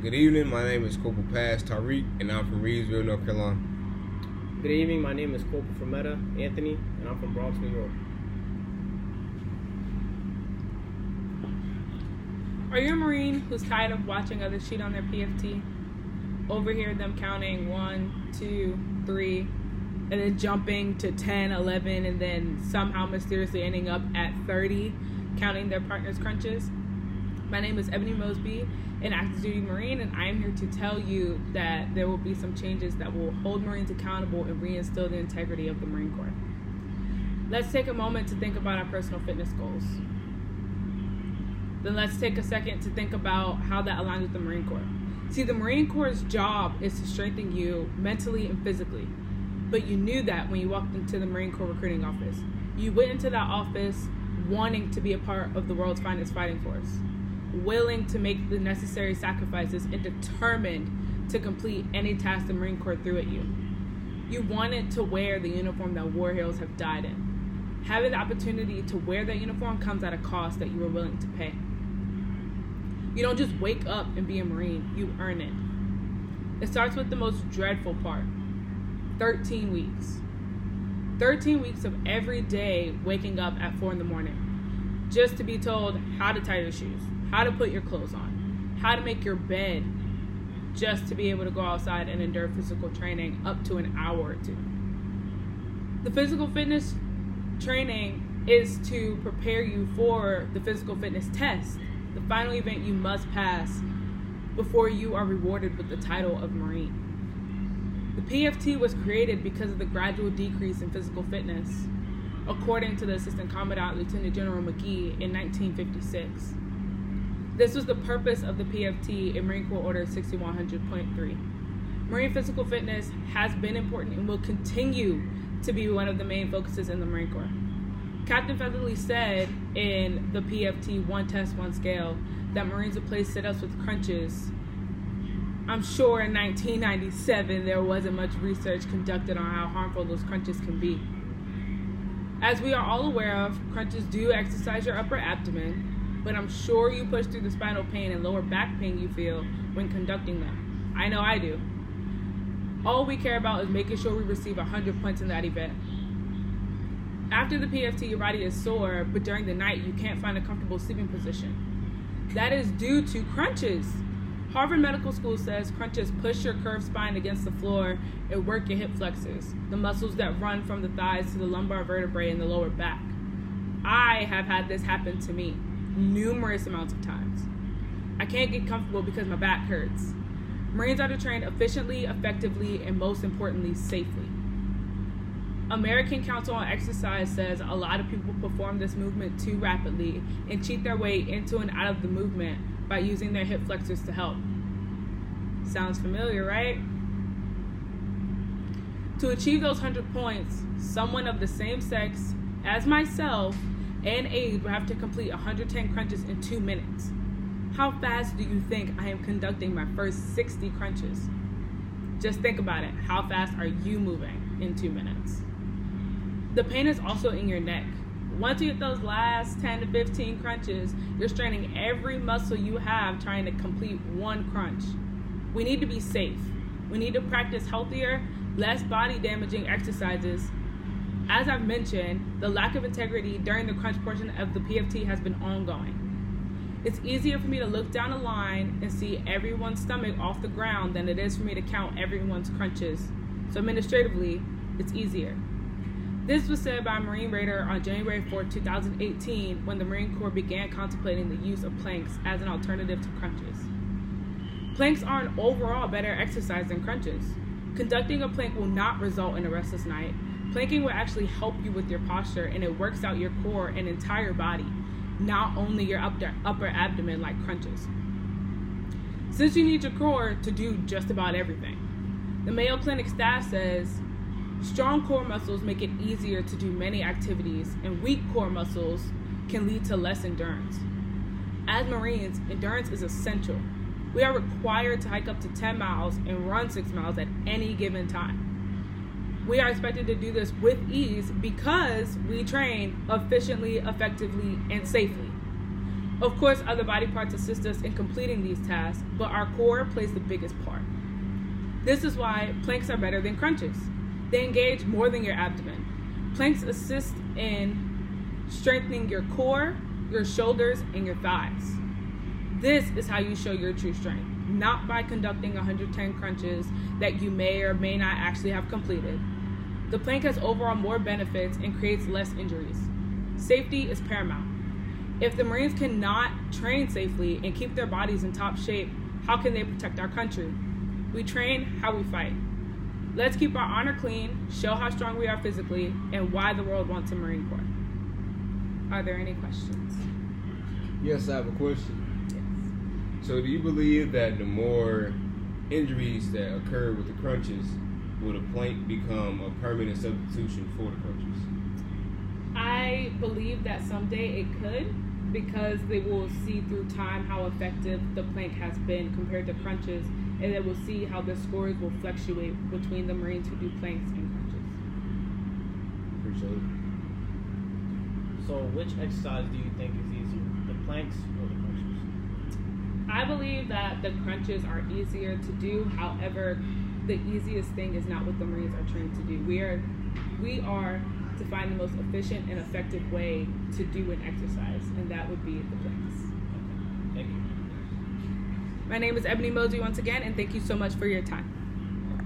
Good evening, my name is Corporal Paz Tariq, and I'm from Reedsville, North Carolina. Good evening, my name is Corporal Fermetta Anthony, and I'm from Bronx, New York. Are you a Marine who's tired of watching others cheat on their PFT? Overhear them counting 1, 2, 3, and then jumping to 10, 11, and then somehow mysteriously ending up at 30, counting their partner's crunches? My name is Ebony Mosby, an active duty Marine, and I am here to tell you that there will be some changes that will hold Marines accountable and reinstill the integrity of the Marine Corps. Let's take a moment to think about our personal fitness goals. Then let's take a second to think about how that aligns with the Marine Corps. See, the Marine Corps' job is to strengthen you mentally and physically, but you knew that when you walked into the Marine Corps recruiting office. You went into that office wanting to be a part of the world's finest fighting force, willing to make the necessary sacrifices and determined to complete any task the Marine Corps threw at you. You wanted to wear the uniform that war heroes have died in. Having the opportunity to wear that uniform comes at a cost that you were willing to pay. You don't just wake up and be a Marine, you earn it. It starts with the most dreadful part, 13 weeks. 13 weeks of every day waking up at 4 in the morning, just to be told how to tie your shoes, how to put your clothes on, how to make your bed, just to be able to go outside and endure physical training up to an hour or two. The physical fitness training is to prepare you for the physical fitness test, the final event you must pass before you are rewarded with the title of Marine. The PFT was created because of the gradual decrease in physical fitness, according to the Assistant Commandant Lieutenant General McGee in 1956. This was the purpose of the PFT in Marine Corps Order 6100.3. Marine physical fitness has been important and will continue to be one of the main focuses in the Marine Corps. Captain Featherly said in the PFT One Test, One Scale that Marines would place sit-ups with crunches. I'm sure in 1997 there wasn't much research conducted on how harmful those crunches can be. As we are all aware of, crunches do exercise your upper abdomen, but I'm sure you push through the spinal pain and lower back pain you feel when conducting them. I know I do. All we care about is making sure we receive 100 points in that event. After the PFT, your body is sore, but during the night, you can't find a comfortable sleeping position. That is due to crunches. Harvard Medical School says crunches push your curved spine against the floor and work your hip flexors, the muscles that run from the thighs to the lumbar vertebrae in the lower back. I have had this happen to me numerous amounts of times. I can't get comfortable because my back hurts. Marines are to train efficiently, effectively, and most importantly, safely. American Council on Exercise says a lot of people perform this movement too rapidly and cheat their way into and out of the movement by using their hip flexors to help. Sounds familiar, right? To achieve those 100 points, someone of the same sex as myself and age will have to complete 110 crunches in 2 minutes. How fast do you think I am conducting my first 60 crunches? Just think about it. How fast are you moving in 2 minutes? The pain is also in your neck. Once you get those last 10 to 15 crunches, you're straining every muscle you have trying to complete one crunch. We need to be safe. We need to practice healthier, less body damaging exercises. As I've mentioned, the lack of integrity during the crunch portion of the PFT has been ongoing. It's easier for me to look down a line and see everyone's stomach off the ground than it is for me to count everyone's crunches. So administratively, it's easier. This was said by a Marine Raider on January 4, 2018, when the Marine Corps began contemplating the use of planks as an alternative to crunches. Planks are an overall better exercise than crunches. Conducting a plank will not result in a restless night. Planking will actually help you with your posture, and it works out your core and entire body, not only your upper abdomen like crunches. Since you need your core to do just about everything. The Mayo Clinic staff says, strong core muscles make it easier to do many activities, and weak core muscles can lead to less endurance. As Marines, endurance is essential. We are required to hike up to 10 miles and run 6 miles at any given time. We are expected to do this with ease because we train efficiently, effectively, and safely. Of course, other body parts assist us in completing these tasks, but our core plays the biggest part. This is why planks are better than crunches. They engage more than your abdomen. Planks assist in strengthening your core, your shoulders, and your thighs. This is how you show your true strength, not by conducting 110 crunches that you may or may not actually have completed. The plank has overall more benefits and creates less injuries. Safety is paramount. If the Marines cannot train safely and keep their bodies in top shape, how can they protect our country? We train how we fight. Let's keep our honor clean, show how strong we are physically, and why the world wants a Marine Corps. Are there any questions? Yes, I have a question. Yes. So do you believe that the more injuries that occur with the crunches, will the plank become a permanent substitution for the crunches? I believe that someday it could, because they will see through time how effective the plank has been compared to crunches, and they will see how the scores will fluctuate between the Marines who do planks and crunches. Appreciate it. So which exercise do you think is easier, the planks or the crunches? I believe that the crunches are easier to do. However, the easiest thing is not what the Marines are trained to do. We are to find the most efficient and effective way to do an exercise, and that would be the planks. Thank you. My name is Ebony Mosey once again, and thank you so much for your time.